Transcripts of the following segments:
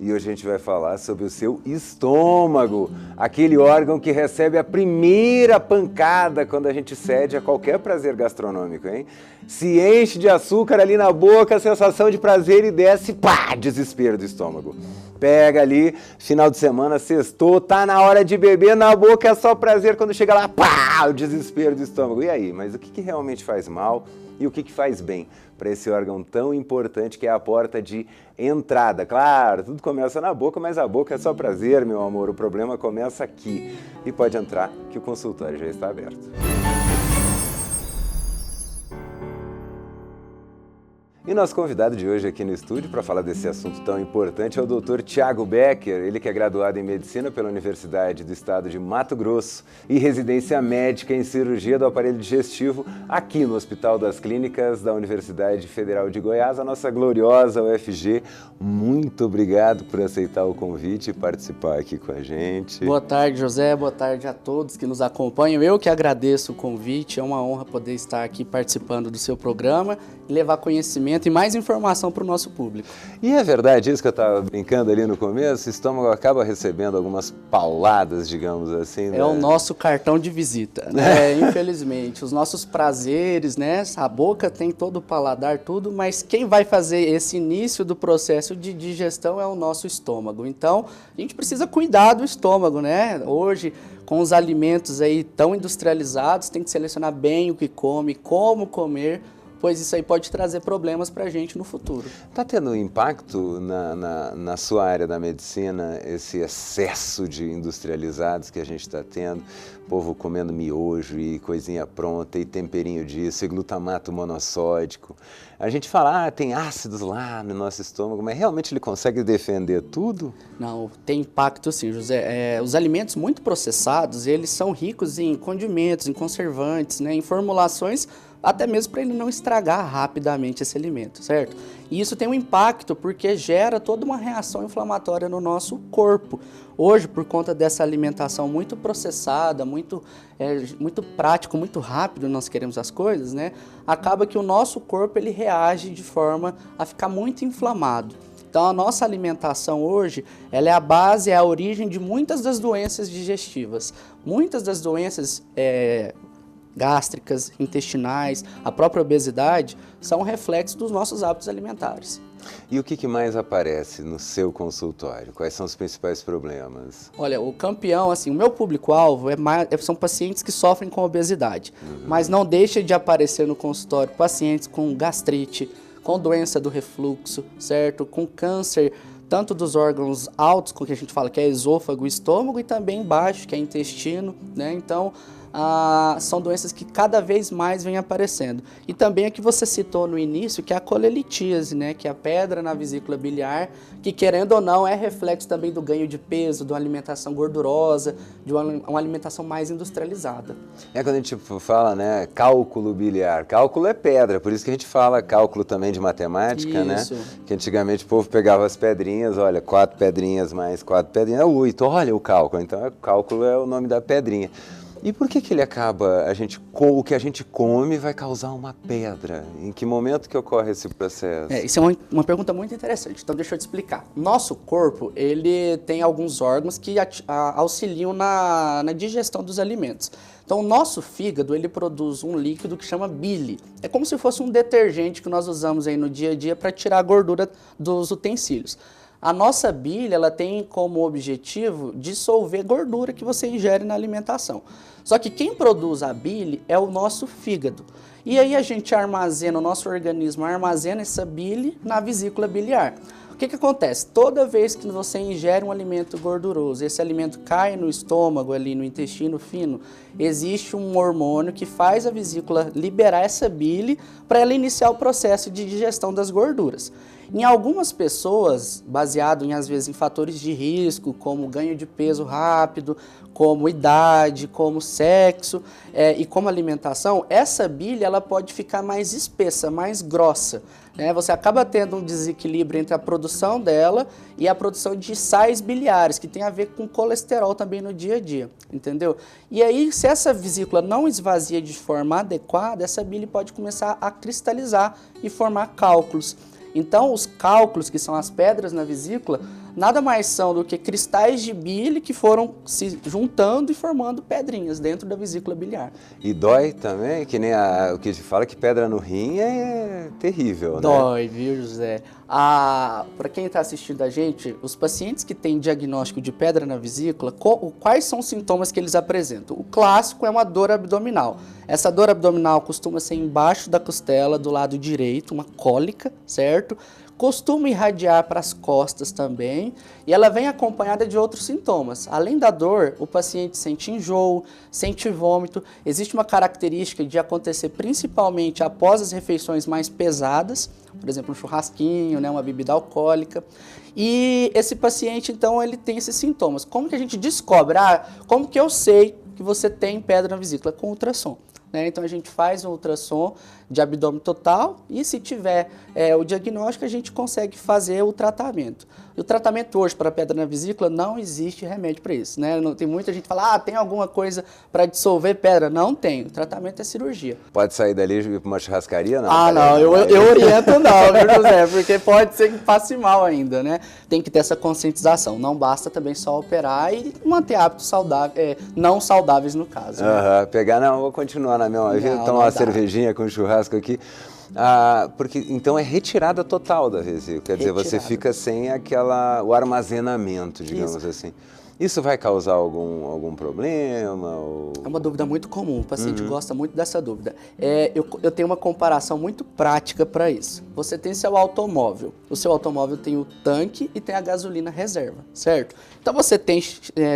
E hoje a gente vai falar sobre o seu estômago, aquele órgão que recebe a primeira pancada quando a gente cede a qualquer prazer gastronômico, hein? Se enche de açúcar ali na boca, sensação de prazer e desce, pá, desespero do estômago. Pega ali, final de semana, sextou, tá na hora de beber, na boca é só prazer, quando chega lá, pá, o desespero do estômago. E aí, mas o que realmente faz mal e o que faz bem para esse órgão tão importante que é a porta de entrada? Claro, tudo começa na boca, mas a boca é só prazer, meu amor, o problema começa aqui. E pode entrar que o consultório já está aberto. E nosso convidado de hoje aqui no estúdio para falar desse assunto tão importante é o Dr. Thiago Becker, ele que é graduado em Medicina pela Universidade do Estado de Mato Grosso e residência médica em cirurgia do aparelho digestivo aqui no Hospital das Clínicas da Universidade Federal de Goiás, a nossa gloriosa UFG. Muito obrigado por aceitar o convite e participar aqui com a gente. Boa tarde, José, boa tarde a todos que nos acompanham. Eu que agradeço o convite, é uma honra poder estar aqui participando do seu programa e levar conhecimento e mais informação para o nosso público. E é verdade isso que eu estava brincando ali no começo? O estômago acaba recebendo algumas pauladas, digamos assim, né? É o nosso cartão de visita, né? Infelizmente. Os nossos prazeres, né? A boca tem todo o paladar, tudo, mas quem vai fazer esse início do processo de digestão é o nosso estômago. Então, a gente precisa cuidar do estômago, né? Hoje, com os alimentos aí tão industrializados, tem que selecionar bem o que come, como comer, pois isso aí pode trazer problemas para a gente no futuro. Está tendo impacto na sua área da medicina, esse excesso de industrializados que a gente está tendo? O povo comendo miojo e coisinha pronta, e temperinho disso, e glutamato monossódico. A gente fala, tem ácidos lá no nosso estômago, mas realmente ele consegue defender tudo? Não, tem impacto sim, José. Os alimentos muito processados, eles são ricos em condimentos, em conservantes, né, em formulações, até mesmo para ele não estragar rapidamente esse alimento, certo? E isso tem um impacto porque gera toda uma reação inflamatória no nosso corpo. Hoje, por conta dessa alimentação muito processada, muito prático, muito rápido, nós queremos as coisas, né? Acaba que o nosso corpo ele reage de forma a ficar muito inflamado. Então, a nossa alimentação hoje, ela é a base, é a origem de muitas das doenças digestivas. Muitas das doenças gástricas, intestinais, a própria obesidade, são reflexos dos nossos hábitos alimentares. E o que mais aparece no seu consultório? Quais são os principais problemas? Olha, o campeão, assim, o meu público-alvo são pacientes que sofrem com obesidade, mas não deixa de aparecer no consultório pacientes com gastrite, com doença do refluxo, certo? Com câncer, tanto dos órgãos altos, com que a gente fala que é esôfago, estômago, e também baixo, que é intestino, né? Então, são doenças que cada vez mais vêm aparecendo. E também a que você citou no início, que é a colelitíase, né? Que é a pedra na vesícula biliar, que querendo ou não é reflexo também do ganho de peso, de uma alimentação gordurosa, de uma alimentação mais industrializada. Quando a gente fala, né, cálculo biliar, cálculo é pedra, por isso que a gente fala cálculo também de matemática, isso, né? Que antigamente o povo pegava as pedrinhas, olha, 4 pedrinhas mais 4 pedrinhas, é 8, olha o cálculo, então cálculo é o nome da pedrinha. E por que ele acaba, o que a gente come vai causar uma pedra? Em que momento que ocorre esse processo? Isso é uma pergunta muito interessante, então deixa eu te explicar. Nosso corpo, ele tem alguns órgãos que auxiliam na digestão dos alimentos. Então, o nosso fígado, ele produz um líquido que chama bile. É como se fosse um detergente que nós usamos aí no dia a dia para tirar a gordura dos utensílios. A nossa bile, ela tem como objetivo dissolver gordura que você ingere na alimentação. Só que quem produz a bile é o nosso fígado. E aí a gente armazena, o nosso organismo armazena essa bile na vesícula biliar. O que acontece? Toda vez que você ingere um alimento gorduroso, esse alimento cai no estômago, ali no intestino fino, existe um hormônio que faz a vesícula liberar essa bile para ela iniciar o processo de digestão das gorduras. Em algumas pessoas, baseado às vezes em fatores de risco, como ganho de peso rápido, como idade, como sexo e como alimentação, essa bile ela pode ficar mais espessa, mais grossa. Você acaba tendo um desequilíbrio entre a produção dela e a produção de sais biliares, que tem a ver com colesterol também no dia a dia, entendeu? E aí, se essa vesícula não esvazia de forma adequada, essa bile pode começar a cristalizar e formar cálculos. Então, os cálculos, que são as pedras na vesícula, nada mais são do que cristais de bile que foram se juntando e formando pedrinhas dentro da vesícula biliar. E dói também? Que nem o que se fala que pedra no rim é terrível, né? Dói, viu, José? Para quem está assistindo a gente, os pacientes que têm diagnóstico de pedra na vesícula, quais são os sintomas que eles apresentam? O clássico é uma dor abdominal. Essa dor abdominal costuma ser embaixo da costela, do lado direito, uma cólica, certo? Costuma irradiar para as costas também, e ela vem acompanhada de outros sintomas. Além da dor, o paciente sente enjoo, sente vômito. Existe uma característica de acontecer principalmente após as refeições mais pesadas, por exemplo, um churrasquinho, né, uma bebida alcoólica. E esse paciente, então, ele tem esses sintomas. Como que a gente descobre? Como que eu sei que você tem pedra na vesícula? Com ultrassom. Então a gente faz um ultrassom de abdômen total e se tiver o diagnóstico a gente consegue fazer o tratamento. E o tratamento hoje para pedra na vesícula não existe remédio para isso, né? Não, tem muita gente que fala, tem alguma coisa para dissolver pedra? Não tem, o tratamento é cirurgia. Pode sair dali e ir para uma churrascaria? Não, não, eu oriento não, viu, José? Porque pode ser que passe mal ainda, né? Tem que ter essa conscientização, não basta também só operar e manter hábitos saudáveis, não saudáveis no caso. Né? Vou continuar na mesma vida, tomar uma cervejinha com churrasco aqui. Porque então é retirada total da vesícula, quer dizer, você fica sem o armazenamento, digamos assim. Isso vai causar algum problema? É uma dúvida muito comum, o paciente gosta muito dessa dúvida. Eu tenho uma comparação muito prática para isso. Você tem seu automóvel, o seu automóvel tem o tanque e tem a gasolina reserva, certo? Então você tem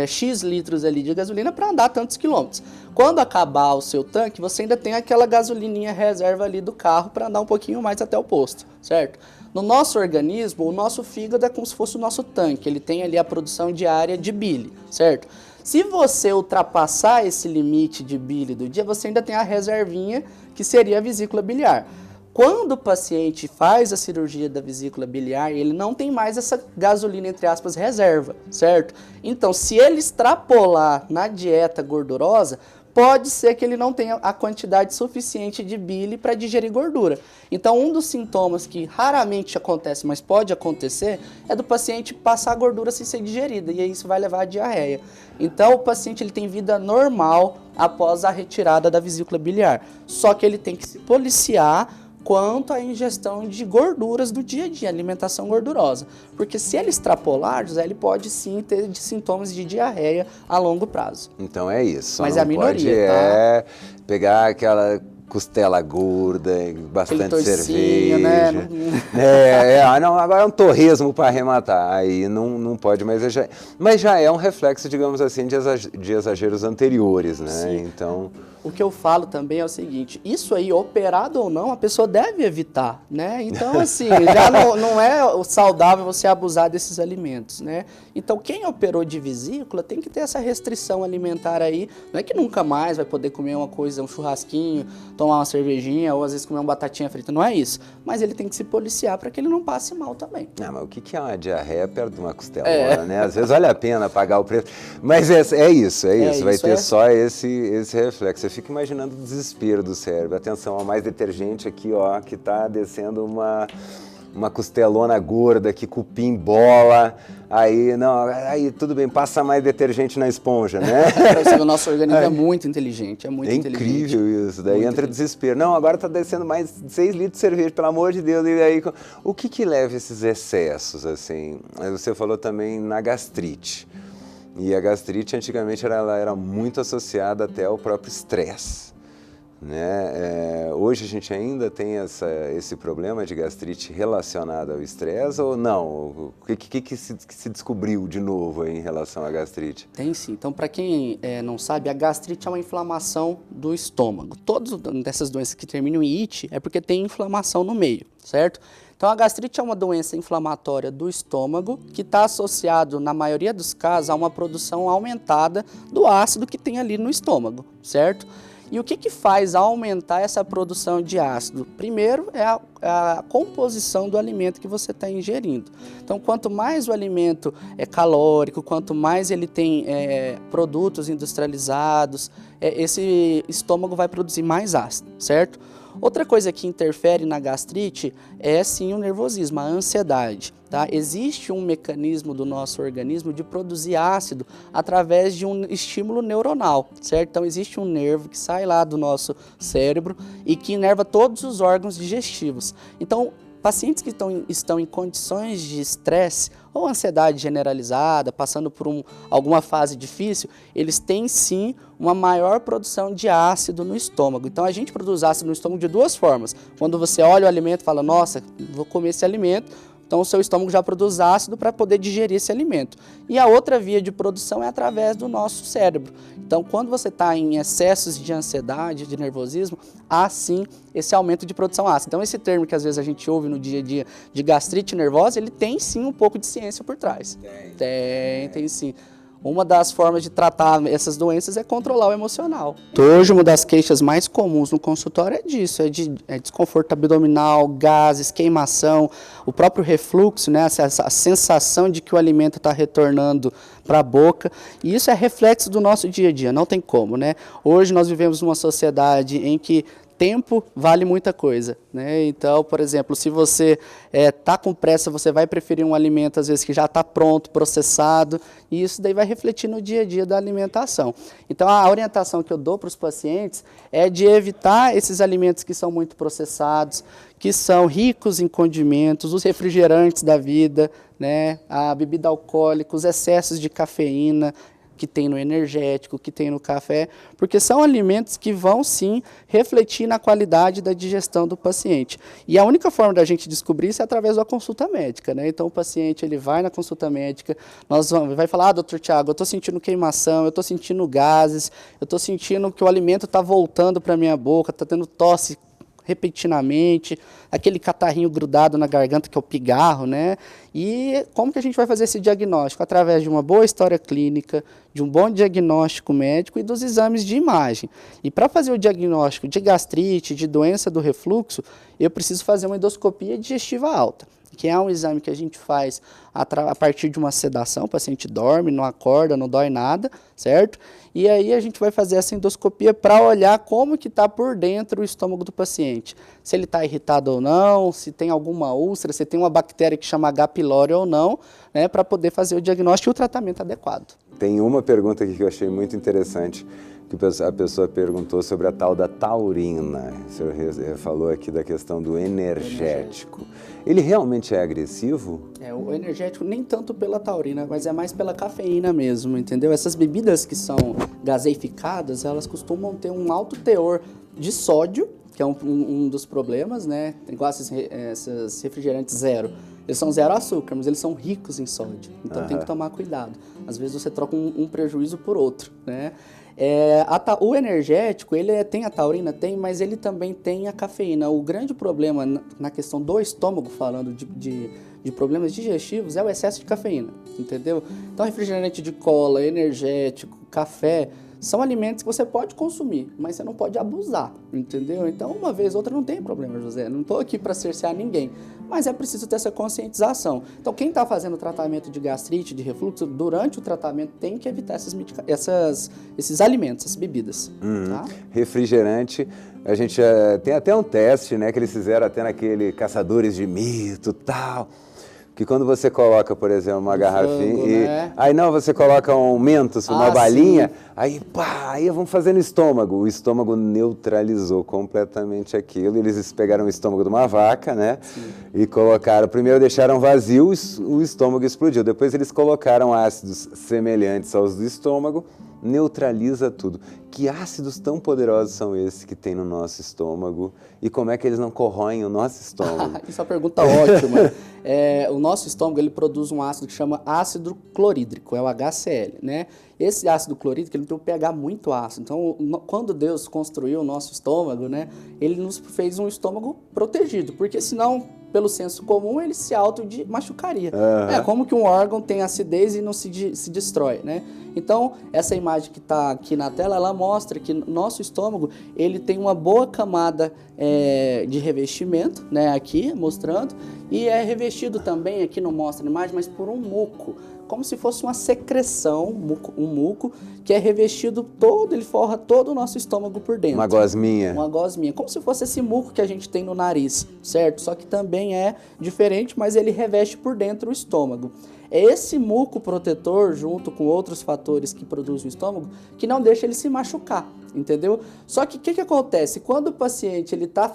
X litros ali de gasolina para andar tantos quilômetros. Quando acabar o seu tanque, você ainda tem aquela gasolininha reserva ali do carro para andar um pouquinho mais até o posto, certo? No nosso organismo, o nosso fígado é como se fosse o nosso tanque, ele tem ali a produção diária de bile, certo? Se você ultrapassar esse limite de bile do dia, você ainda tem a reservinha, que seria a vesícula biliar. Quando o paciente faz a cirurgia da vesícula biliar, ele não tem mais essa gasolina, entre aspas, reserva, certo? Então, se ele extrapolar na dieta gordurosa, pode ser que ele não tenha a quantidade suficiente de bile para digerir gordura. Então, um dos sintomas que raramente acontece, mas pode acontecer, é do paciente passar a gordura sem ser digerida, e aí isso vai levar à diarreia. Então, o paciente ele tem vida normal após a retirada da vesícula biliar, só que ele tem que se policiar quanto à ingestão de gorduras do dia a dia, alimentação gordurosa. Porque se ele extrapolar, José, ele pode sim ter sintomas de diarreia a longo prazo. Então é isso. Mas é a minoria, tá? Pegar aquela costela gorda, bastante cerveja. Né? Não, agora é um torresmo para arrematar. Aí não pode, mas já é um reflexo, digamos assim, de exageros anteriores, né? Sim. Então... O que eu falo também é o seguinte, isso aí, operado ou não, a pessoa deve evitar, né? Então, assim, já não é saudável você abusar desses alimentos, né? Então, quem operou de vesícula tem que ter essa restrição alimentar aí. Não é que nunca mais vai poder comer uma coisa, um churrasquinho, tomar uma cervejinha, ou às vezes comer uma batatinha frita, não é isso. Mas ele tem que se policiar para que ele não passe mal também. Mas o que é uma diarreia perto de uma costelona, né? Às vezes vale a pena pagar o preço. Mas é isso. Vai ter só esse reflexo. Você fica imaginando o desespero do cérebro. Atenção, mais detergente aqui, ó, que tá descendo uma costelona gorda, que cupim bola. Aí tudo bem, passa mais detergente na esponja, né? O nosso organismo é muito inteligente, é muito inteligente. É incrível isso, daí entra desespero. Não, agora tá descendo mais 6 litros de cerveja, pelo amor de Deus. E aí, o que leva a esses excessos, assim? Você falou também na gastrite. E a gastrite, antigamente, ela era muito associada até ao próprio estresse, né? Hoje a gente ainda tem esse problema de gastrite relacionado ao estresse ou não? O que se descobriu de novo aí em relação à gastrite? Tem sim. Então, para quem não sabe, a gastrite é uma inflamação do estômago. Todas dessas doenças que terminam em it é porque tem inflamação no meio, certo? Então, a gastrite é uma doença inflamatória do estômago que está associado, na maioria dos casos, a uma produção aumentada do ácido que tem ali no estômago, certo? E o que faz aumentar essa produção de ácido? Primeiro é a composição do alimento que você está ingerindo. Então, quanto mais o alimento é calórico, quanto mais ele tem produtos industrializados, esse estômago vai produzir mais ácido, certo? Outra coisa que interfere na gastrite é sim o nervosismo, a ansiedade. tá? Existe um mecanismo do nosso organismo de produzir ácido através de um estímulo neuronal, certo? Então existe um nervo que sai lá do nosso cérebro e que inerva todos os órgãos digestivos. Então, pacientes que estão em condições de estresse ou ansiedade generalizada, passando por alguma fase difícil, eles têm sim uma maior produção de ácido no estômago. Então a gente produz ácido no estômago de duas formas. Quando você olha o alimento e fala, nossa, vou comer esse alimento, então o seu estômago já produz ácido para poder digerir esse alimento. E a outra via de produção é através do nosso cérebro. Então quando você está em excessos de ansiedade, de nervosismo, há sim esse aumento de produção ácida. Então esse termo que às vezes a gente ouve no dia a dia de gastrite nervosa, ele tem sim um pouco de ciência por trás. Tem sim. Uma das formas de tratar essas doenças é controlar o emocional. Hoje, uma das queixas mais comuns no consultório é disso, é desconforto abdominal, gases, queimação, o próprio refluxo, né, a sensação de que o alimento está retornando para a boca. E isso é reflexo do nosso dia a dia, não tem como, né? Hoje nós vivemos numa sociedade em que tempo vale muita coisa, né? Então, por exemplo, se você está com pressa, você vai preferir um alimento, às vezes, que já está pronto, processado, e isso daí vai refletir no dia a dia da alimentação. Então, a orientação que eu dou para os pacientes é de evitar esses alimentos que são muito processados, que são ricos em condimentos, os refrigerantes da vida, né? A bebida alcoólica, os excessos de cafeína, que tem no energético, que tem no café, porque são alimentos que vão sim refletir na qualidade da digestão do paciente. E a única forma da gente descobrir isso é através da consulta médica, né? Então o paciente ele vai na consulta médica, vai falar, doutor Tiago, eu estou sentindo queimação, eu estou sentindo gases, eu estou sentindo que o alimento está voltando para a minha boca, está tendo tosse repentinamente, aquele catarrinho grudado na garganta que é o pigarro, né? E como que a gente vai fazer esse diagnóstico? Através de uma boa história clínica, de um bom diagnóstico médico e dos exames de imagem. E para fazer o diagnóstico de gastrite, de doença do refluxo, eu preciso fazer uma endoscopia digestiva alta, que é um exame que a gente faz a partir de uma sedação, o paciente dorme, não acorda, não dói nada, certo? E aí a gente vai fazer essa endoscopia para olhar como que está por dentro o estômago do paciente. Se ele está irritado ou não, se tem alguma úlcera, se tem uma bactéria que chama H. pylori ou não, né, para poder fazer o diagnóstico e o tratamento adequado. Tem uma pergunta aqui que eu achei muito interessante, que a pessoa perguntou sobre a tal da taurina. O senhor falou aqui da questão do energético. Ele realmente é agressivo? O energético nem tanto pela taurina, mas é mais pela cafeína mesmo, entendeu? Essas bebidas que são gaseificadas, elas costumam ter um alto teor de sódio, que é um dos problemas, né? Tem igual esses refrigerantes zero. Eles são zero açúcar, mas eles são ricos em sódio. Então tem que tomar cuidado. Às vezes você troca um prejuízo por outro, né? O energético, ele tem a taurina, mas ele também tem a cafeína. O grande problema na questão do estômago, falando de problemas digestivos, é o excesso de cafeína, entendeu? Então, refrigerante de cola, energético, café, são alimentos que você pode consumir, mas você não pode abusar, entendeu? Então, uma vez ou outra não tem problema, José. Não estou aqui para cercear ninguém, mas é preciso ter essa conscientização. Então, quem está fazendo tratamento de gastrite, de refluxo, durante o tratamento tem que evitar esses alimentos, essas bebidas. Tá? Refrigerante, a gente tem até um teste, né, que eles fizeram até naquele Caçadores de Mito e tal. Que quando você coloca, por exemplo, uma garrafinha né? Aí não, você coloca um Mentos, uma balinha, aí vamos fazer no estômago. O estômago neutralizou completamente aquilo. Eles pegaram o estômago de uma vaca, né? Sim. E colocaram, primeiro deixaram vazio, o estômago explodiu. Depois eles colocaram ácidos semelhantes aos do estômago, neutraliza tudo. Que ácidos tão poderosos são esses que tem no nosso estômago? E como é que eles não corroem o nosso estômago? Isso é uma pergunta ótima. O nosso estômago ele produz um ácido que chama ácido clorídrico, é o HCl, né? Esse ácido clorídrico ele tem um pH muito ácido. Então, quando Deus construiu o nosso estômago, né, ele nos fez um estômago protegido, porque senão, pelo senso comum, ele se machucaria. É como que um órgão tem acidez e não se destrói, né? Então, essa imagem que está aqui na tela, ela mostra que nosso estômago ele tem uma boa camada de revestimento, né, aqui mostrando, e é revestido também, aqui não mostra a imagem, mas por um muco. como se fosse uma secreção, um muco, que é revestido todo, ele forra todo o nosso estômago por dentro. Uma gosminha. Uma gosminha, como se fosse esse muco que a gente tem no nariz, certo? Só que também é diferente, mas ele reveste por dentro o estômago. É esse muco protetor, junto com outros fatores que produzem o estômago, que não deixa ele se machucar, entendeu? Só que o que acontece? Quando o paciente está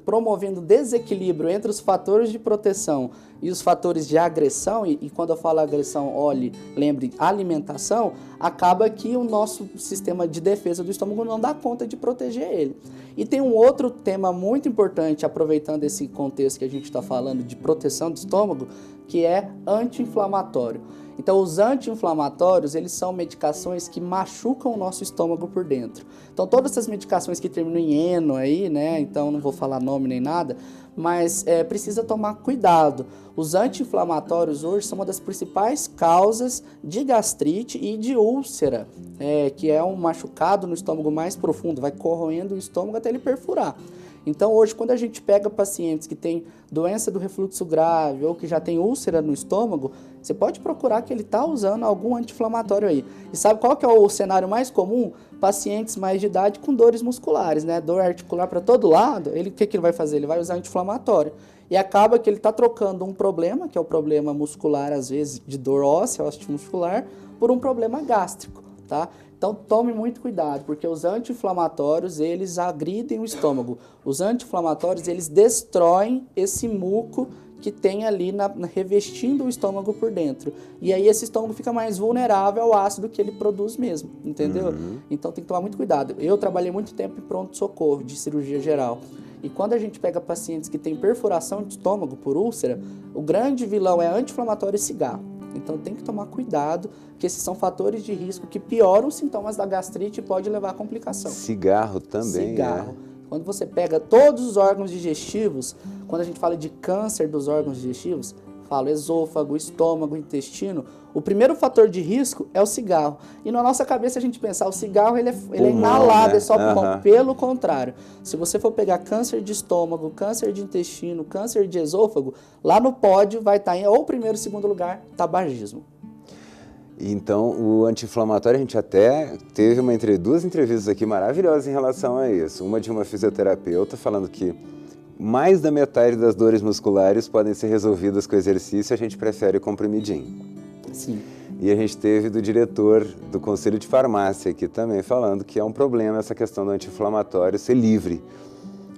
promovendo desequilíbrio entre os fatores de proteção e os fatores de agressão, e quando eu falo agressão, olhe, lembre, alimentação, acaba que o nosso sistema de defesa do estômago não dá conta de proteger ele. E tem um outro tema muito importante, aproveitando esse contexto que a gente está falando de proteção do estômago, que é anti-inflamatório. Então, os anti-inflamatórios, eles são medicações que machucam o nosso estômago por dentro. Então, todas essas medicações que terminam em eno aí, né? Então, não vou falar nome nem nada, mas precisa tomar cuidado. Os anti-inflamatórios hoje são uma das principais causas de gastrite e de úlcera, que é um machucado no estômago mais profundo, vai corroendo o estômago até ele perfurar. Então, hoje, quando a gente pega pacientes que têm doença do refluxo grave ou que já tem úlcera no estômago, você pode procurar que ele está usando algum anti-inflamatório aí. E sabe qual que é o cenário mais comum? Pacientes mais de idade com dores musculares, né? Dor articular para todo lado, o que ele vai fazer? Ele vai usar anti-inflamatório. E acaba que ele está trocando um problema, que é o problema muscular, às vezes, de dor óssea, osteomuscular, por um problema gástrico, tá? Então, tome muito cuidado, porque os anti-inflamatórios, eles agridem o estômago. Os anti-inflamatórios, eles destroem esse muco que tem ali revestindo o estômago por dentro. E aí esse estômago fica mais vulnerável ao ácido que ele produz mesmo, entendeu? Então, tem que tomar muito cuidado. Eu trabalhei muito tempo em pronto-socorro de cirurgia geral. E quando a gente pega pacientes que têm perfuração de estômago por úlcera, o grande vilão é anti-inflamatório e cigarro. Então tem que tomar cuidado, que esses são fatores de risco que pioram os sintomas da gastrite e pode levar a complicação. Cigarro também, Cigarro. Quando você pega todos os órgãos digestivos, quando a gente fala de câncer dos órgãos digestivos, falo esôfago, estômago, intestino, o primeiro fator de risco é o cigarro. E na nossa cabeça a gente pensa, o cigarro ele é inalado, né? É só pulmão. Pelo contrário, se você for pegar câncer de estômago, câncer de intestino, câncer de esôfago, lá no pódio vai estar em ou primeiro ou segundo lugar, tabagismo. Então, o anti-inflamatório, a gente até teve duas entrevistas aqui maravilhosas em relação a isso. Uma de uma fisioterapeuta falando que mais da metade das dores musculares podem ser resolvidas com exercício, a gente prefere o comprimidinho. Sim. E a gente teve do diretor do Conselho de Farmácia aqui também falando que é um problema essa questão do anti-inflamatório ser livre.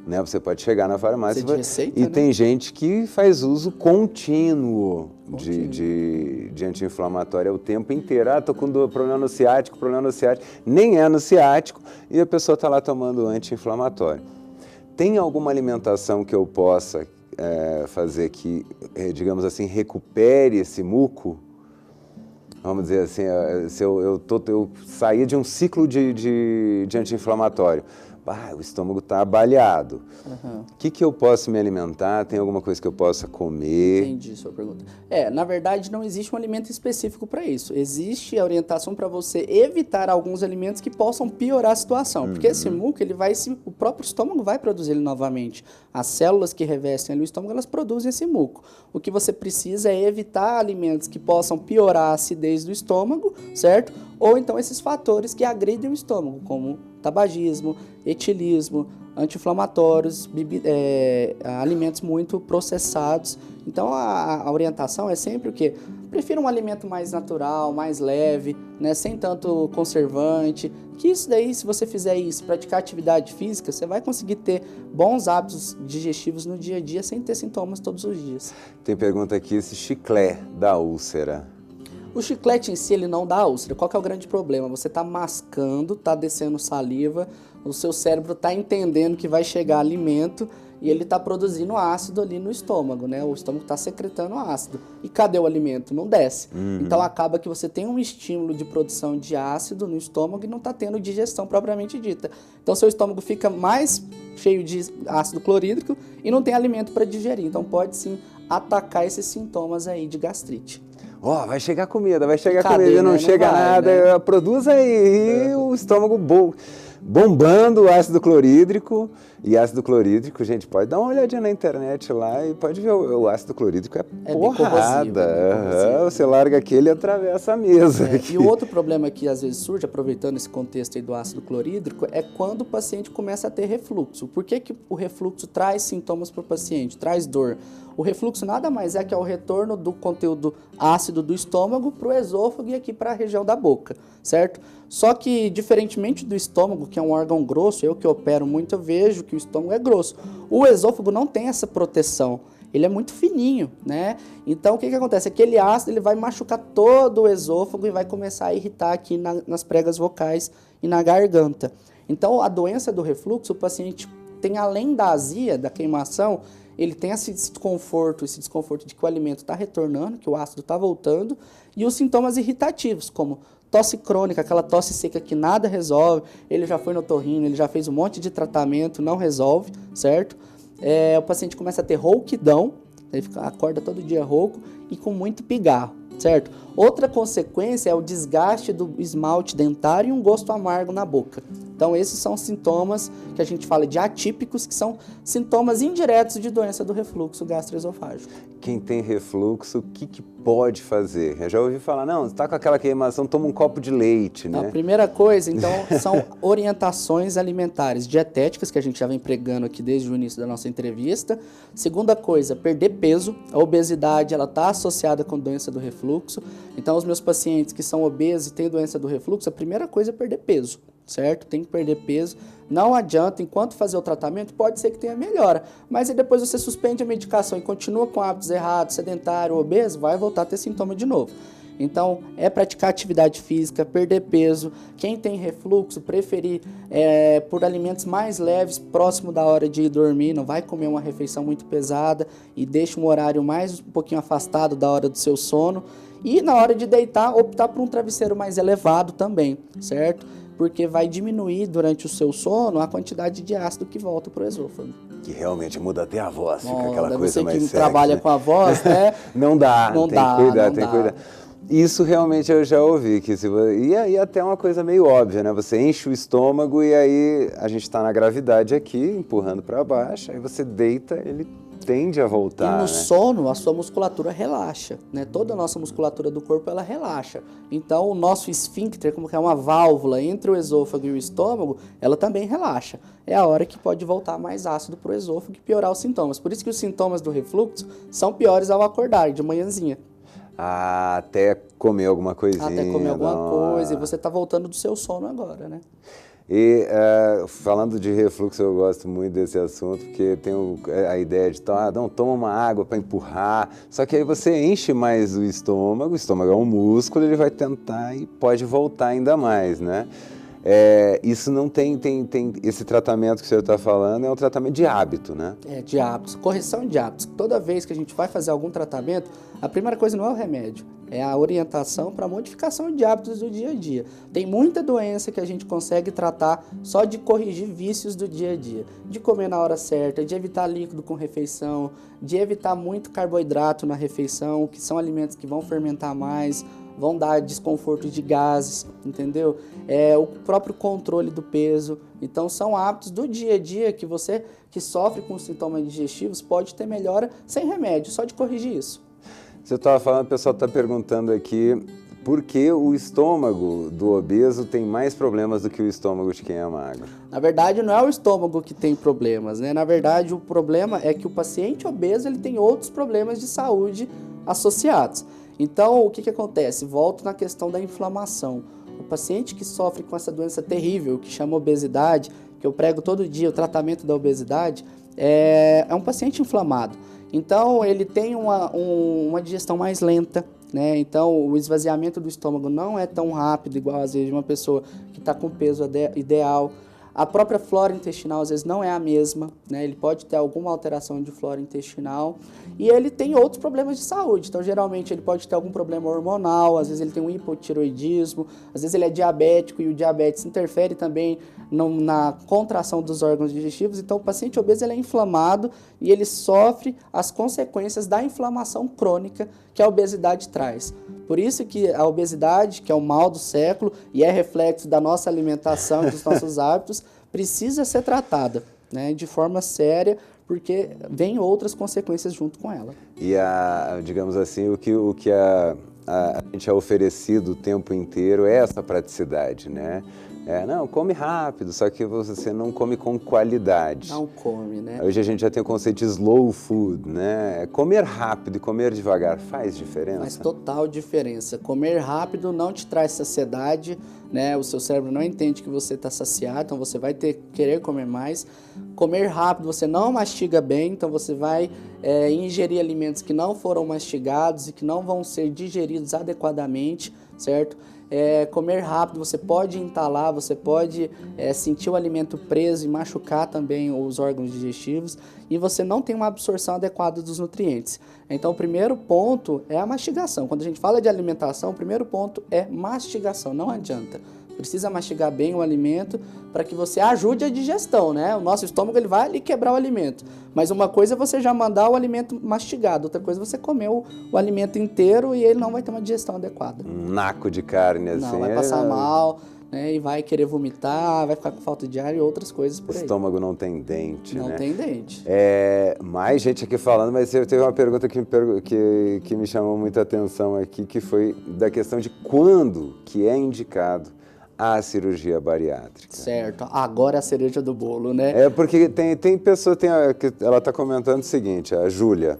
Né? Você pode chegar na farmácia receita, e né? tem gente que faz uso contínuo de anti-inflamatório o tempo inteiro. Ah, tô com problema no ciático, nem é no ciático e a pessoa está lá tomando anti-inflamatório. Tem alguma alimentação que eu possa fazer que, digamos assim, recupere esse muco? Vamos dizer assim, se eu saí de um ciclo de anti-inflamatório, o estômago está abaleado. O que eu posso me alimentar? Tem alguma coisa que eu possa comer? Entendi sua pergunta. Na verdade, não existe um alimento específico para isso. Existe a orientação para você evitar alguns alimentos que possam piorar a situação. Porque esse muco, o próprio estômago vai produzir ele novamente. As células que revestem ali o estômago, elas produzem esse muco. O que você precisa é evitar alimentos que possam piorar a acidez do estômago, certo? Ou então esses fatores que agridem o estômago, como tabagismo, etilismo, anti-inflamatórios, alimentos muito processados. Então a orientação é sempre o quê? Prefira um alimento mais natural, mais leve, né, sem tanto conservante, que isso daí, se você fizer isso, praticar atividade física, você vai conseguir ter bons hábitos digestivos no dia a dia sem ter sintomas todos os dias. Tem pergunta aqui, esse chiclete da úlcera. O chiclete em si, ele não dá úlcera. Qual que é o grande problema? Você está mascando, está descendo saliva, o seu cérebro está entendendo que vai chegar alimento e ele está produzindo ácido ali no estômago, né? O estômago está secretando ácido. E cadê o alimento? Não desce. Então acaba que você tem um estímulo de produção de ácido no estômago e não está tendo digestão propriamente dita. Então seu estômago fica mais cheio de ácido clorídrico e não tem alimento para digerir. Então pode sim atacar esses sintomas aí de gastrite. Vai chegar comida, não chega nada, né? Produz aí, e o estômago bombando o ácido clorídrico. E ácido clorídrico, gente, pode dar uma olhadinha na internet lá e pode ver, o ácido clorídrico é porrada. Você larga aquele e atravessa a mesa. E o outro problema que às vezes surge, aproveitando esse contexto aí do ácido clorídrico, é quando o paciente começa a ter refluxo. Por que o refluxo traz sintomas para o paciente, traz dor? O refluxo nada mais é que é o retorno do conteúdo ácido do estômago para o esôfago e aqui para a região da boca, certo? Só que, diferentemente do estômago, que é um órgão grosso, eu que opero muito, eu vejo que o estômago é grosso. O esôfago não tem essa proteção, ele é muito fininho, né? Então, o que acontece? Aquele ácido ele vai machucar todo o esôfago e vai começar a irritar aqui nas pregas vocais e na garganta. Então, a doença do refluxo, o paciente tem, além da azia, da queimação, ele tem esse desconforto de que o alimento está retornando, que o ácido está voltando, e os sintomas irritativos, como tosse crônica, aquela tosse seca que nada resolve, ele já foi no otorrino, ele já fez um monte de tratamento, não resolve, certo? O paciente começa a ter rouquidão, ele acorda todo dia rouco e com muito pigarro, certo? Outra consequência é o desgaste do esmalte dentário e um gosto amargo na boca. Então, esses são sintomas que a gente fala de atípicos, que são sintomas indiretos de doença do refluxo gastroesofágico. Quem tem refluxo, o que pode fazer? Eu já ouvi falar, não, você está com aquela queimação, toma um copo de leite, né? A primeira coisa, então, são orientações alimentares dietéticas, que a gente já vem pregando aqui desde o início da nossa entrevista. Segunda coisa, perder peso. A obesidade, ela está associada com doença do refluxo. Então, os meus pacientes que são obesos e têm doença do refluxo, a primeira coisa é perder peso, certo? Tem que perder peso. Não adianta, enquanto fazer o tratamento, pode ser que tenha melhora. Mas aí depois você suspende a medicação e continua com hábitos errados, sedentário, obeso, vai voltar a ter sintoma de novo. Então, é praticar atividade física, perder peso. Quem tem refluxo, preferir por alimentos mais leves, próximo da hora de ir dormir. Não vai comer uma refeição muito pesada e deixa um horário mais um pouquinho afastado da hora do seu sono. E na hora de deitar, optar por um travesseiro mais elevado também, certo? Porque vai diminuir durante o seu sono a quantidade de ácido que volta para o esôfago. Que realmente muda até a voz, fica aquela coisa você mais que sexy, trabalha né? com a voz, né? Não dá, tem que cuidar. Dá. Isso realmente eu já ouvi, e aí até uma coisa meio óbvia, né? Você enche o estômago e aí a gente está na gravidade aqui, empurrando para baixo, aí você deita, ele tende a voltar, E no né? sono, a sua musculatura relaxa, né? Toda a nossa musculatura do corpo, ela relaxa. Então, o nosso esfíncter, como que é uma válvula entre o esôfago e o estômago, ela também relaxa. É a hora que pode voltar mais ácido para o esôfago e piorar os sintomas. Por isso que os sintomas do refluxo são piores ao acordar, de manhãzinha. Até comer alguma coisinha. Até comer alguma coisa, e você está voltando do seu sono agora, né? E falando de refluxo, eu gosto muito desse assunto, porque tem a ideia de, não, toma uma água para empurrar, só que aí você enche mais o estômago é um músculo, ele vai tentar e pode voltar ainda mais, né? Isso não tem esse tratamento que o senhor está falando, é um tratamento de hábito, né? De hábitos, correção de hábitos. Toda vez que a gente vai fazer algum tratamento, a primeira coisa não é o remédio, é a orientação para modificação de hábitos do dia a dia. Tem muita doença que a gente consegue tratar só de corrigir vícios do dia a dia. De comer na hora certa, de evitar líquido com refeição, de evitar muito carboidrato na refeição, que são alimentos que vão fermentar mais, vão dar desconforto de gases, entendeu? O próprio controle do peso. Então, são hábitos do dia a dia que você que sofre com sintomas digestivos pode ter melhora sem remédio, só de corrigir isso. Você estava falando, o pessoal está perguntando aqui por que o estômago do obeso tem mais problemas do que o estômago de quem é magro. Na verdade, não é o estômago que tem problemas, né? Na verdade, o problema é que o paciente obeso ele tem outros problemas de saúde associados. Então, o que acontece? Volto na questão da inflamação. O paciente que sofre com essa doença terrível, que chama obesidade, que eu prego todo dia, o tratamento da obesidade, é um paciente inflamado. Então, ele tem uma digestão mais lenta, né? Então, o esvaziamento do estômago não é tão rápido, igual às vezes de uma pessoa que está com peso ideal. A própria flora intestinal, às vezes, não é a mesma, né? Ele pode ter alguma alteração de flora intestinal e ele tem outros problemas de saúde. Então, geralmente, ele pode ter algum problema hormonal, às vezes ele tem um hipotiroidismo, às vezes ele é diabético e o diabetes interfere também na contração dos órgãos digestivos. Então, o paciente obeso ele é inflamado e ele sofre as consequências da inflamação crônica que a obesidade traz. Por isso que a obesidade, que é o mal do século e é reflexo da nossa alimentação e dos nossos hábitos, precisa ser tratada, né, de forma séria, porque vem outras consequências junto com ela. E, digamos assim, o que a gente é oferecido o tempo inteiro é essa praticidade, né? Não, come rápido, só que você não come com qualidade. Não come, né? Hoje a gente já tem o conceito de slow food, né? Comer rápido e comer devagar faz diferença? Faz total diferença. Comer rápido não te traz saciedade, né? O seu cérebro não entende que você está saciado, então você vai querer comer mais. Comer rápido, você não mastiga bem, então você vai ingerir alimentos que não foram mastigados e que não vão ser digeridos adequadamente, certo? Comer rápido, você pode entalar, você pode sentir o alimento preso e machucar também os órgãos digestivos e você não tem uma absorção adequada dos nutrientes. Então, o primeiro ponto é a mastigação. Quando a gente fala de alimentação, o primeiro ponto é mastigação, não adianta. Precisa mastigar bem o alimento para que você ajude a digestão, né? O nosso estômago ele vai ali quebrar o alimento. Mas uma coisa é você já mandar o alimento mastigado, outra coisa é você comer o alimento inteiro e ele não vai ter uma digestão adequada. Um naco de carne assim. Não, vai passar mal, né? E vai querer vomitar, vai ficar com falta de ar e outras coisas por aí. O estômago não tem dente, não, né? Não tem dente. Mais gente aqui falando, mas eu teve uma pergunta que me chamou muita atenção aqui, que foi da questão de quando que é indicado a cirurgia bariátrica. Certo, agora é a cereja do bolo, né? Porque tem pessoa, ela está comentando o seguinte, a Júlia,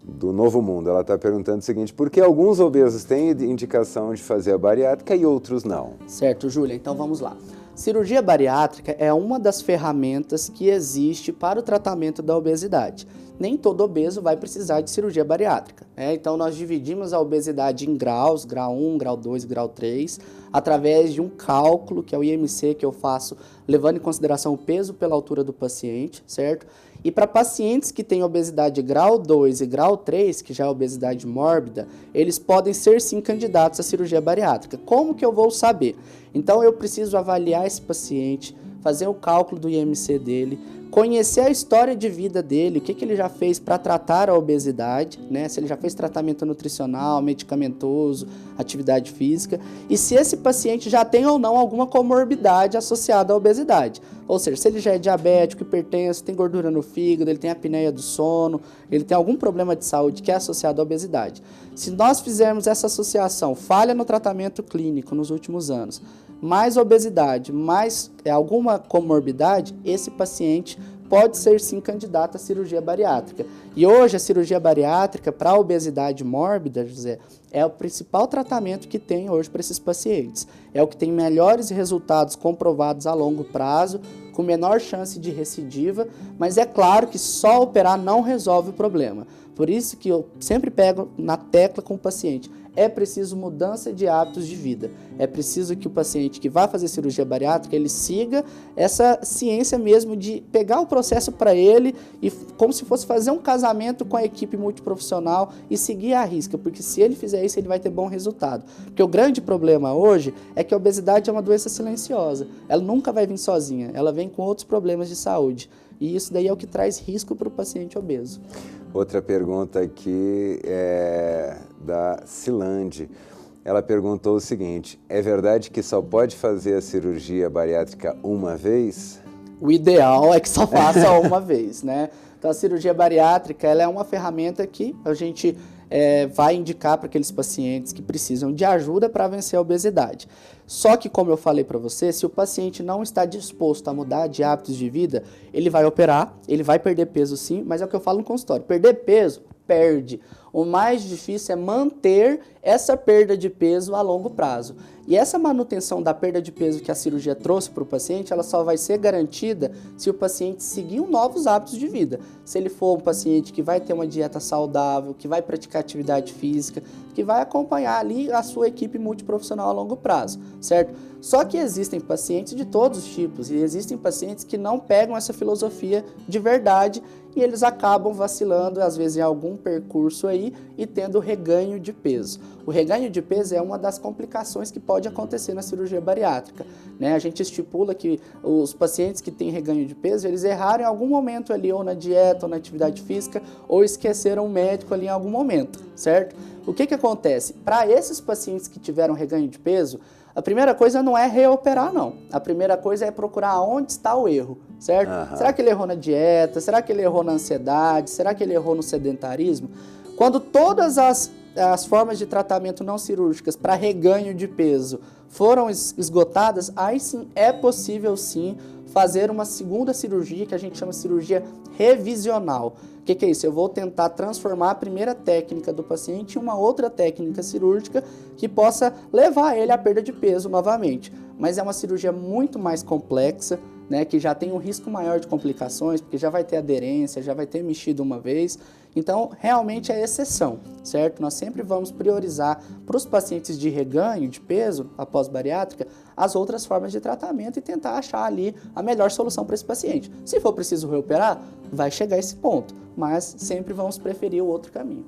do Novo Mundo, ela está perguntando o seguinte, por que alguns obesos têm indicação de fazer a bariátrica e outros não? Certo, Júlia, então vamos lá. Cirurgia bariátrica é uma das ferramentas que existe para o tratamento da obesidade. Nem todo obeso vai precisar de cirurgia bariátrica, né? Então nós dividimos a obesidade em graus, grau 1, grau 2 e grau 3, através de um cálculo, que é o IMC, que eu faço levando em consideração o peso pela altura do paciente, certo? E para pacientes que têm obesidade grau 2 e grau 3, que já é obesidade mórbida, eles podem ser sim candidatos à cirurgia bariátrica. Como que eu vou saber? Então eu preciso avaliar esse paciente, fazer o cálculo do IMC dele, conhecer a história de vida dele, o que ele já fez para tratar a obesidade, né? Se ele já fez tratamento nutricional, medicamentoso, atividade física, e se esse paciente já tem ou não alguma comorbidade associada à obesidade. Ou seja, se ele já é diabético, hipertenso, tem gordura no fígado, ele tem apneia do sono, ele tem algum problema de saúde que é associado à obesidade. Se nós fizermos essa associação, falha no tratamento clínico nos últimos anos, mais obesidade, mais alguma comorbidade, esse paciente pode ser sim candidato à cirurgia bariátrica. E hoje a cirurgia bariátrica para a obesidade mórbida, José, é o principal tratamento que tem hoje para esses pacientes. É o que tem melhores resultados comprovados a longo prazo, com menor chance de recidiva, mas é claro que só operar não resolve o problema. Por isso que eu sempre pego na tecla com o paciente. É preciso mudança de hábitos de vida. É preciso que o paciente que vai fazer cirurgia bariátrica, ele siga essa ciência mesmo de pegar o processo para ele e como se fosse fazer um casamento com a equipe multiprofissional e seguir à risca, porque se ele fizer isso, ele vai ter bom resultado. Porque o grande problema hoje é que a obesidade é uma doença silenciosa. Ela nunca vai vir sozinha, ela vem com outros problemas de saúde. E isso daí é o que traz risco para o paciente obeso. Outra pergunta aqui é da Cilande. Ela perguntou o seguinte, é verdade que só pode fazer a cirurgia bariátrica uma vez? O ideal é que só faça uma vez, né? Então a cirurgia bariátrica ela é uma ferramenta que a gente vai indicar para aqueles pacientes que precisam de ajuda para vencer a obesidade. Só que, como eu falei para você, se o paciente não está disposto a mudar de hábitos de vida, ele vai operar, ele vai perder peso sim, mas é o que eu falo no consultório, perder peso, perde. O mais difícil é manter essa perda de peso a longo prazo. E essa manutenção da perda de peso que a cirurgia trouxe para o paciente, ela só vai ser garantida se o paciente seguir novos hábitos de vida. Se ele for um paciente que vai ter uma dieta saudável, que vai praticar atividade física, que vai acompanhar ali a sua equipe multiprofissional a longo prazo, certo? Só que existem pacientes de todos os tipos e existem pacientes que não pegam essa filosofia de verdade e eles acabam vacilando, às vezes, em algum percurso aí e tendo reganho de peso. O reganho de peso é uma das complicações que pode acontecer na cirurgia bariátrica, né? A gente estipula que os pacientes que têm reganho de peso, eles erraram em algum momento ali, ou na dieta, ou na atividade física, ou esqueceram o médico ali em algum momento, certo? O que acontece? Para esses pacientes que tiveram reganho de peso, a primeira coisa não é reoperar, não. A primeira coisa é procurar onde está o erro, certo? Uhum. Será que ele errou na dieta? Será que ele errou na ansiedade? Será que ele errou no sedentarismo? Quando todas as formas de tratamento não cirúrgicas para reganho de peso foram esgotadas, aí sim é possível sim fazer uma segunda cirurgia, que a gente chama de cirurgia revisional. O que é isso? Eu vou tentar transformar a primeira técnica do paciente em uma outra técnica cirúrgica que possa levar ele à perda de peso novamente. Mas é uma cirurgia muito mais complexa, né, que já tem um risco maior de complicações, porque já vai ter aderência, já vai ter mexido uma vez. Então, realmente é exceção, certo? Nós sempre vamos priorizar para os pacientes de reganho de peso, após bariátrica, as outras formas de tratamento e tentar achar ali a melhor solução para esse paciente. Se for preciso reoperar, vai chegar a esse ponto, mas sempre vamos preferir o outro caminho.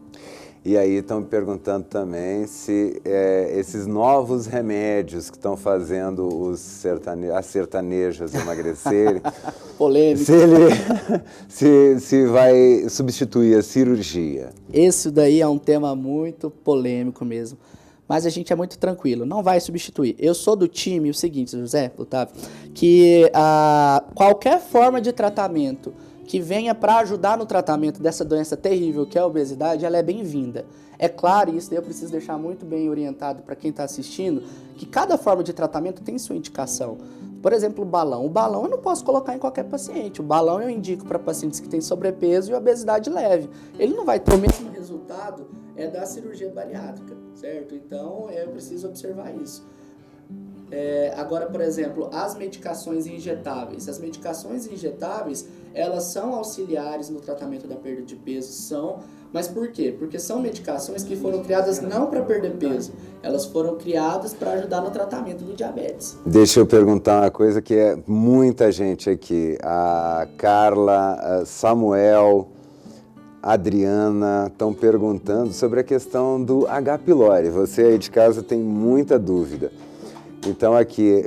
E aí estão me perguntando também se esses novos remédios que estão fazendo as sertanejas emagrecerem, polêmico, se vai substituir a cirurgia. Esse daí é um tema muito polêmico mesmo, mas a gente é muito tranquilo, não vai substituir. Eu sou do time, o seguinte, José, Otávio, que qualquer forma de tratamento que venha para ajudar no tratamento dessa doença terrível que é a obesidade, ela é bem-vinda. É claro, e isso daí eu preciso deixar muito bem orientado para quem está assistindo, que cada forma de tratamento tem sua indicação. Por exemplo, o balão. O balão eu não posso colocar em qualquer paciente. O balão eu indico para pacientes que têm sobrepeso e obesidade leve. Ele não vai ter o mesmo resultado da cirurgia bariátrica, certo? Então, eu preciso observar isso. Agora, por exemplo, as medicações injetáveis. As medicações injetáveis, elas são auxiliares no tratamento da perda de peso, mas por quê? Porque são medicações que foram criadas não para perder peso, elas foram criadas para ajudar no tratamento do diabetes. Deixa eu perguntar uma coisa que é muita gente aqui, a Carla, a Samuel, a Adriana estão perguntando sobre a questão do H. pylori. Você aí de casa tem muita dúvida. Então aqui,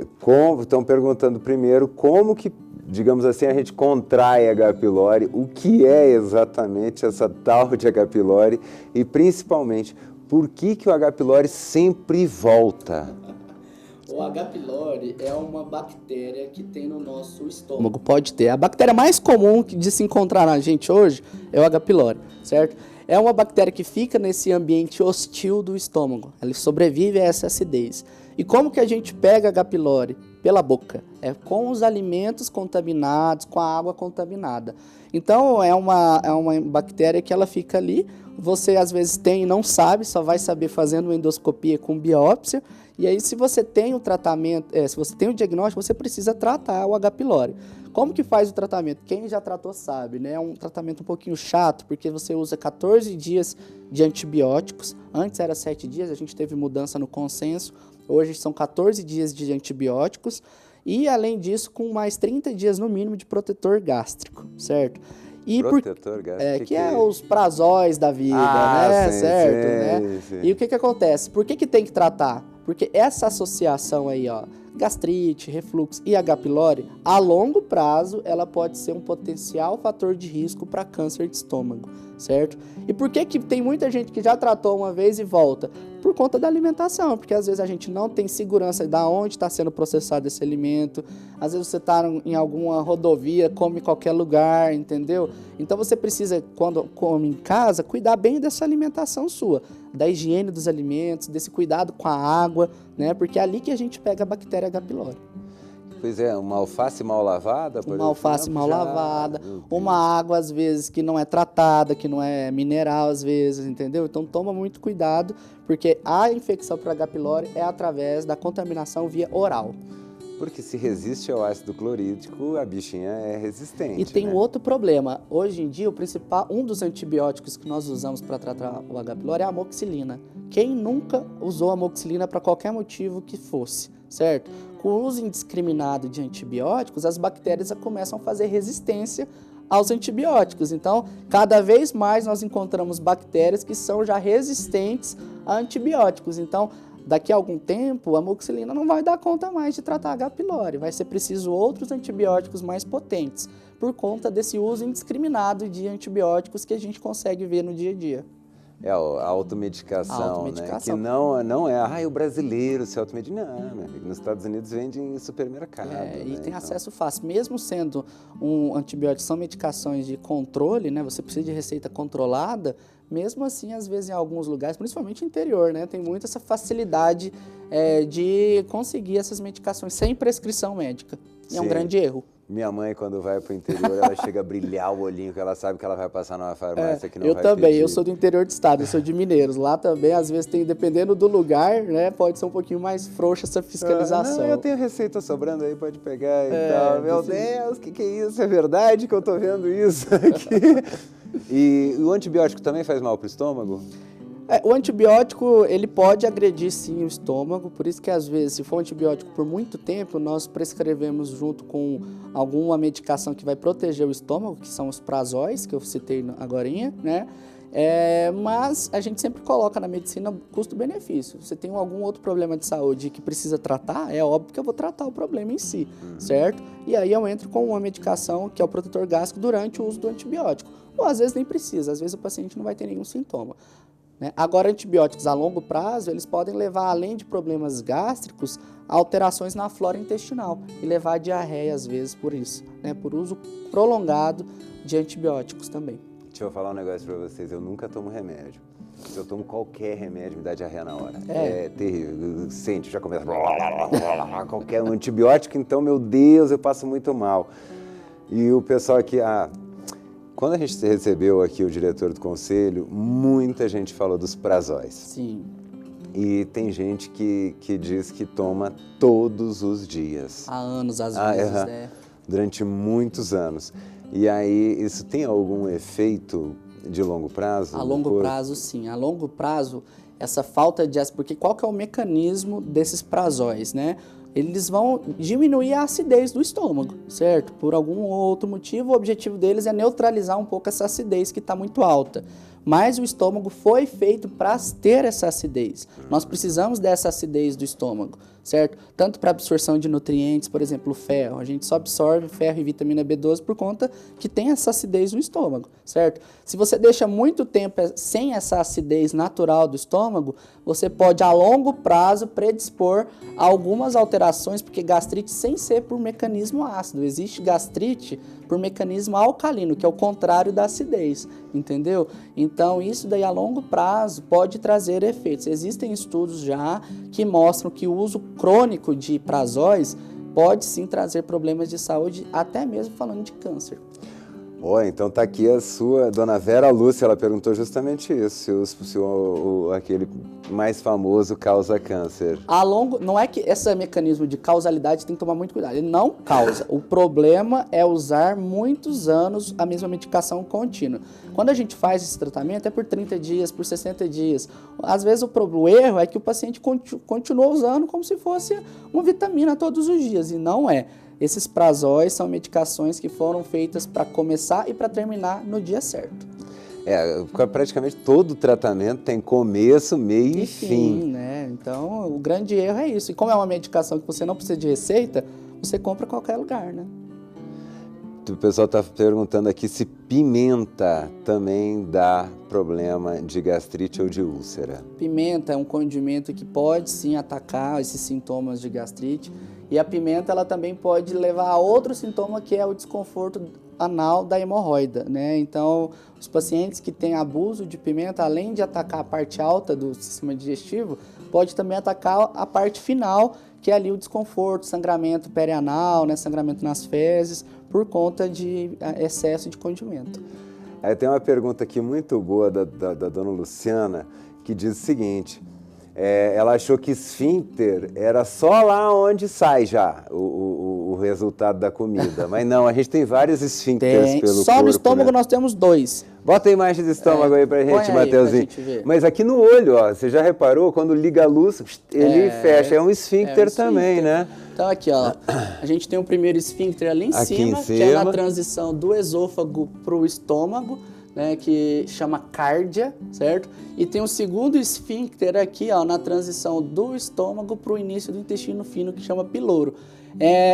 estão perguntando primeiro como que, digamos assim, a gente contrai H. pylori, o que é exatamente essa tal de H. pylori e principalmente, por que o H. pylori sempre volta? O H. pylori é uma bactéria que tem no nosso estômago, pode ter. A bactéria mais comum de se encontrar na gente hoje é o H. pylori, certo? É uma bactéria que fica nesse ambiente hostil do estômago, ela sobrevive a essa acidez. E como que a gente pega H. pylori? Pela boca, com os alimentos contaminados, com a água contaminada. Então é uma bactéria que ela fica ali, você às vezes tem e não sabe, só vai saber fazendo uma endoscopia com biópsia, e aí se você tem o tratamento, se você tem o diagnóstico, você precisa tratar o H. pylori. Como que faz o tratamento? Quem já tratou sabe, né? É um tratamento um pouquinho chato, porque você usa 14 dias de antibióticos, antes era 7 dias, a gente teve mudança no consenso, hoje são 14 dias de antibióticos e, além disso, com mais 30 dias no mínimo de protetor gástrico, certo? E protetor gástrico? Que é os prazóis da vida, né? Sim, certo? Sim, né? Sim. E o que acontece? Por que tem que tratar? Porque essa associação aí, ó, gastrite, refluxo e H. pylori, a longo prazo, ela pode ser um potencial fator de risco para câncer de estômago, certo? E por que tem muita gente que já tratou uma vez e volta? Por conta da alimentação, porque às vezes a gente não tem segurança de onde está sendo processado esse alimento, às vezes você está em alguma rodovia, come em qualquer lugar, entendeu? Então você precisa, quando come em casa, cuidar bem dessa alimentação sua, da higiene dos alimentos, desse cuidado com a água, né? Porque é ali que a gente pega a bactéria H. pylori. Pois é, uma alface mal lavada, por Uma alface exemplo, mal já- lavada, Meu Deus. uma água às vezes que não é tratada, que não é mineral às vezes, entendeu? Então toma muito cuidado, porque a infecção por H. pylori é através da contaminação via oral. Porque se resiste ao ácido clorídrico, a bichinha é resistente, E tem né? um outro problema. Hoje em dia, um dos antibióticos que nós usamos para tratar o H. pylori é a amoxicilina. Quem nunca usou amoxicilina para qualquer motivo que fosse, certo? Com o uso indiscriminado de antibióticos, as bactérias começam a fazer resistência aos antibióticos. Então, cada vez mais nós encontramos bactérias que são já resistentes a antibióticos. Então, daqui a algum tempo, a amoxicilina não vai dar conta mais de tratar H. pylori. Vai ser preciso outros antibióticos mais potentes, por conta desse uso indiscriminado de antibióticos que a gente consegue ver no dia a dia. É a automedicação, A automedicação. né? Que não é, o brasileiro se automedica. Não, meu amigo, nos Estados Unidos vende em supermercado. E né? tem Então, acesso fácil. Mesmo sendo um antibiótico, são medicações de controle, né? Você precisa de receita controlada. Mesmo assim, às vezes, em alguns lugares, principalmente no interior, né? Tem muito essa facilidade de conseguir essas medicações sem prescrição médica. E é um Sim. grande erro. Minha mãe, quando vai pro interior, ela chega a brilhar o olhinho, que ela sabe que ela vai passar numa farmácia que não Eu vai também, pedir. eu sou do interior do estado, eu sou de Mineiros. Lá também, às vezes, tem, dependendo do lugar, né? Pode ser um pouquinho mais frouxa essa fiscalização. Não, eu tenho receita sobrando aí, pode pegar e tal. Meu desse- Deus, que é isso? É verdade que eu tô vendo isso aqui? E o antibiótico também faz mal pro estômago? O antibiótico, ele pode agredir sim o estômago, por isso que às vezes, se for um antibiótico por muito tempo, nós prescrevemos junto com alguma medicação que vai proteger o estômago, que são os prazóis, que eu citei agorinha, né? Mas a gente sempre coloca na medicina custo-benefício. Você tem algum outro problema de saúde que precisa tratar, é óbvio que eu vou tratar o problema em si, certo? E aí eu entro com uma medicação que é o protetor gástrico durante o uso do antibiótico. Ou às vezes nem precisa, às vezes o paciente não vai ter nenhum sintoma. Agora, antibióticos a longo prazo, eles podem levar, além de problemas gástricos, a alterações na flora intestinal e levar a diarreia, às vezes, por isso, né? Por uso prolongado de antibióticos também. Deixa eu falar um negócio pra vocês, eu nunca tomo remédio. Se eu tomo qualquer remédio, me dá diarreia na hora. É terrível. Sente, já começa... Qualquer antibiótico, então, meu Deus, eu passo muito mal. E o pessoal aqui... Quando a gente recebeu aqui o diretor do conselho, muita gente falou dos prazóis. Sim. E tem gente que diz que toma todos os dias. Há anos, às vezes, Durante muitos anos. E aí, isso tem algum efeito de longo prazo? A longo prazo, sim. A longo prazo, essa falta de ácido... Porque qual que é o mecanismo desses prazóis, né? Eles vão diminuir a acidez do estômago, certo? Por algum outro motivo, o objetivo deles é neutralizar um pouco essa acidez que está muito alta. Mas o estômago foi feito para ter essa acidez. Nós precisamos dessa acidez do estômago, certo? Tanto para absorção de nutrientes, por exemplo, o ferro. A gente só absorve ferro e vitamina B12 por conta que tem essa acidez no estômago, certo? Se você deixa muito tempo sem essa acidez natural do estômago, você pode, a longo prazo, predispor a algumas alterações, porque gastrite sem ser por mecanismo ácido. Existe gastrite por mecanismo alcalino, que é o contrário da acidez, entendeu? Então, isso daí a longo prazo pode trazer efeitos. Existem estudos já que mostram que o uso crônico de prazóis pode sim trazer problemas de saúde, até mesmo falando de câncer. Então tá aqui a sua dona Vera Lúcia, ela perguntou justamente isso, se aquele mais famoso causa câncer. Não é que esse mecanismo de causalidade tem que tomar muito cuidado, ele não causa. O problema é usar muitos anos a mesma medicação contínua. Quando a gente faz esse tratamento é por 30 dias, por 60 dias. Às vezes o erro é que o paciente continua usando como se fosse uma vitamina todos os dias, e não é. Esses prazóis são medicações que foram feitas para começar e para terminar no dia certo. Praticamente todo tratamento tem começo, meio e fim. Né? Então, o grande erro é isso. E como é uma medicação que você não precisa de receita, você compra em qualquer lugar, né? O pessoal está perguntando aqui se pimenta também dá problema de gastrite ou de úlcera. Pimenta é um condimento que pode sim atacar esses sintomas de gastrite. E a pimenta ela também pode levar a outro sintoma, que é o desconforto anal da hemorroida, né? Então, os pacientes que têm abuso de pimenta, além de atacar a parte alta do sistema digestivo, pode também atacar a parte final, que é ali o desconforto, sangramento perianal, né, sangramento nas fezes, por conta de excesso de condimento. Aí tem uma pergunta aqui muito boa da dona Luciana, que diz o seguinte, ela achou que esfíncter era só lá onde sai já o resultado da comida, mas não, a gente tem vários esfíncteres pelo corpo. Só no estômago, né? Nós temos 2. Bota a imagem do estômago aí pra gente, Mateuzinho. Mas aqui no olho, ó, você já reparou, quando liga a luz, ele fecha, é um esfíncter também, né? Então aqui, ó, a gente tem o primeiro esfíncter ali em cima, que é na transição do esôfago pro estômago, né, que chama cárdia, certo? E tem o segundo esfíncter aqui, ó, na transição do estômago para o início do intestino fino, que chama piloro.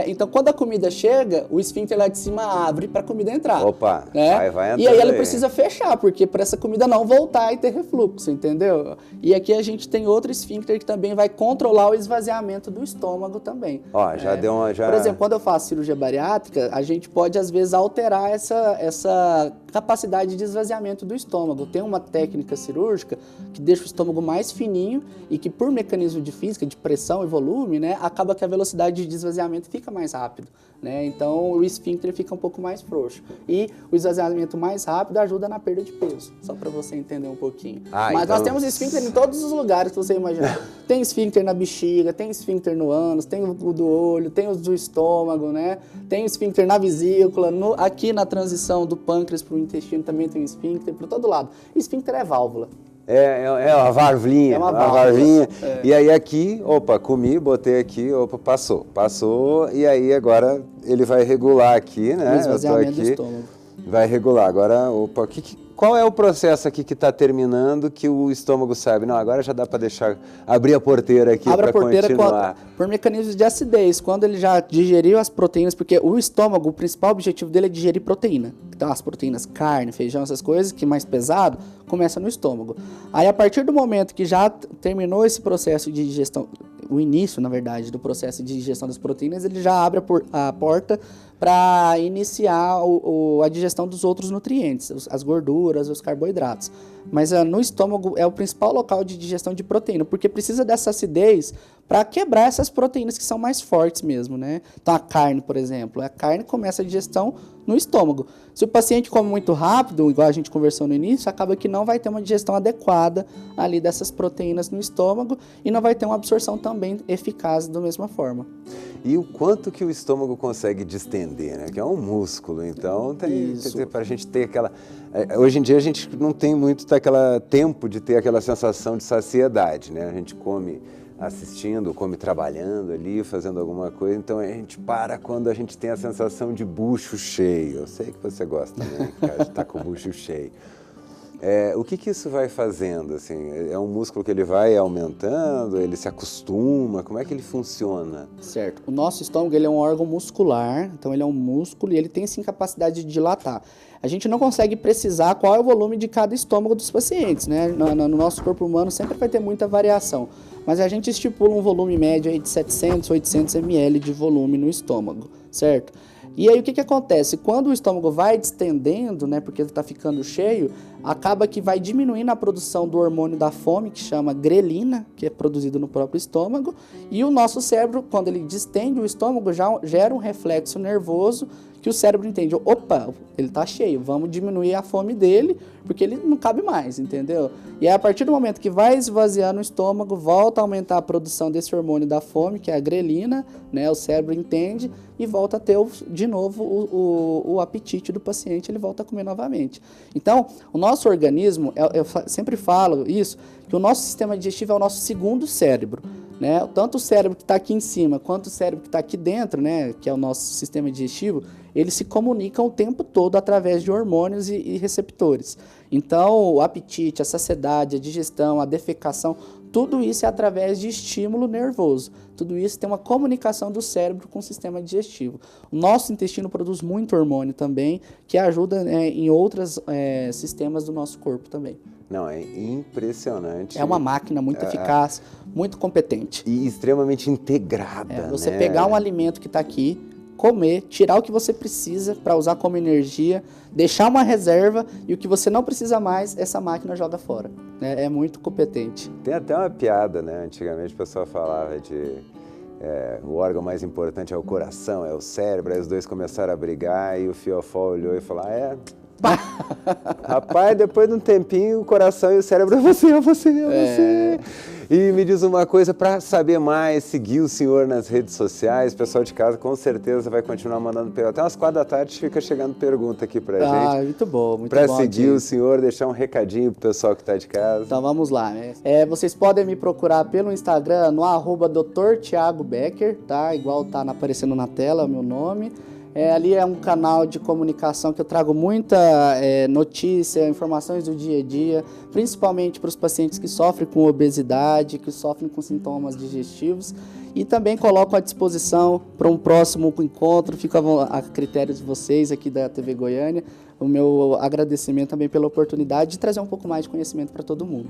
Então, quando a comida chega, o esfíncter lá de cima abre para a comida entrar. Opa, né? vai entrar. E aí ela precisa fechar, porque para essa comida não voltar e ter refluxo, entendeu? E aqui a gente tem outro esfíncter que também vai controlar o esvaziamento do estômago também. Ó, já deu uma... Por exemplo, quando eu faço cirurgia bariátrica, a gente pode, às vezes, alterar essa capacidade de esvaziamento do estômago. Tem uma técnica cirúrgica que deixa o estômago mais fininho e que, por mecanismo de física, de pressão e volume, né, acaba que a velocidade de esvaziamento fica mais rápido, né? Então o esfíncter fica um pouco mais frouxo. E o esvaziamento mais rápido ajuda na perda de peso, só para você entender um pouquinho. Mas então... nós temos esfíncter em todos os lugares que você imaginar. Tem esfíncter na bexiga, tem esfíncter no ânus, tem o do olho, tem os do estômago, né? Tem esfíncter na vesícula, aqui na transição do pâncreas para o intestino também tem esfíncter, para todo lado. Esfíncter é válvula. É uma valvinha. É uma valvinha. E aí aqui, opa, comi, botei aqui, opa, passou, e aí agora ele vai regular aqui, né? O esvaziamento do estômago. Vai regular. Agora, opa, qual é o processo aqui que está terminando que o estômago sabe? Não, agora já dá para abrir a porteira aqui para continuar. Por mecanismos de acidez, quando ele já digeriu as proteínas, porque o estômago, o principal objetivo dele é digerir proteína. Então as proteínas, carne, feijão, essas coisas, que mais pesado, começa no estômago. Aí a partir do momento que já terminou esse processo de digestão, o início, na verdade, do processo de digestão das proteínas, ele já abre a porta para iniciar a digestão dos outros nutrientes, as gorduras, os carboidratos. Mas no estômago é o principal local de digestão de proteína, porque precisa dessa acidez para quebrar essas proteínas que são mais fortes mesmo, né? Então a carne, por exemplo, a carne começa a digestão no estômago. Se o paciente come muito rápido, igual a gente conversou no início, acaba que não vai ter uma digestão adequada ali dessas proteínas no estômago e não vai ter uma absorção também eficaz da mesma forma. E o quanto que o estômago consegue distender, né? Que é um músculo, então para a gente ter aquela... Hoje em dia a gente não tem muito tempo de ter aquela sensação de saciedade, né? A gente come assistindo, come trabalhando ali, fazendo alguma coisa, então a gente para quando a gente tem a sensação de bucho cheio. Eu sei que você gosta também, cara, de estar com o bucho cheio. O que isso vai fazendo? Assim? É um músculo que ele vai aumentando, ele se acostuma, como é que ele funciona? Certo. O nosso estômago ele é um órgão muscular, então ele é um músculo e ele tem sim capacidade de dilatar. A gente não consegue precisar qual é o volume de cada estômago dos pacientes, né? No nosso corpo humano sempre vai ter muita variação, mas a gente estipula um volume médio aí de 700, 800 ml de volume no estômago, certo? E aí o que acontece? Quando o estômago vai distendendo, né, porque ele está ficando cheio, acaba que vai diminuindo a produção do hormônio da fome, que chama grelina, que é produzido no próprio estômago, e o nosso cérebro, quando ele distende o estômago, já gera um reflexo nervoso que o cérebro entende, opa, ele está cheio, vamos diminuir a fome dele, porque ele não cabe mais, entendeu? E aí, a partir do momento que vai esvaziando o estômago, volta a aumentar a produção desse hormônio da fome, que é a grelina, né? O cérebro entende e volta a ter de novo o apetite do paciente, ele volta a comer novamente. Então, o nosso organismo, eu sempre falo isso, que o nosso sistema digestivo é o nosso segundo cérebro, né? Tanto o cérebro que está aqui em cima quanto o cérebro que está aqui dentro, né? Que é o nosso sistema digestivo, eles se comunicam o tempo todo através de hormônios e receptores. Então, o apetite, a saciedade, a digestão, a defecação, tudo isso é através de estímulo nervoso. Tudo isso tem uma comunicação do cérebro com o sistema digestivo. O nosso intestino produz muito hormônio também, que ajuda em outros sistemas do nosso corpo também. Não, é impressionante. É uma máquina muito eficaz, muito competente. E extremamente integrada, Você né? pegar um alimento que está aqui, comer, tirar o que você precisa para usar como energia, deixar uma reserva e o que você não precisa mais, essa máquina joga fora. É muito competente. Tem até uma piada, né? Antigamente o pessoal falava de o órgão mais importante é o coração, é o cérebro, aí os dois começaram a brigar e o Fiofó olhou e falou, rapaz, depois de um tempinho o coração e o cérebro é você. E me diz uma coisa, para saber mais, seguir o senhor nas redes sociais, o pessoal de casa com certeza vai continuar mandando perguntas. Até umas 4 da tarde fica chegando pergunta aqui pra gente. Muito bom, muito bom. Para seguir o senhor, deixar um recadinho pro pessoal que tá de casa. Então vamos lá, né? Vocês podem me procurar pelo Instagram no @Dr. Thiago Becker, tá? Igual tá aparecendo na tela o meu nome. Ali é um canal de comunicação que eu trago muita notícia, informações do dia a dia, principalmente para os pacientes que sofrem com obesidade, que sofrem com sintomas digestivos. E também coloco à disposição para um próximo encontro, fica a critério de vocês aqui da TV Goiânia, o meu agradecimento também pela oportunidade de trazer um pouco mais de conhecimento para todo mundo.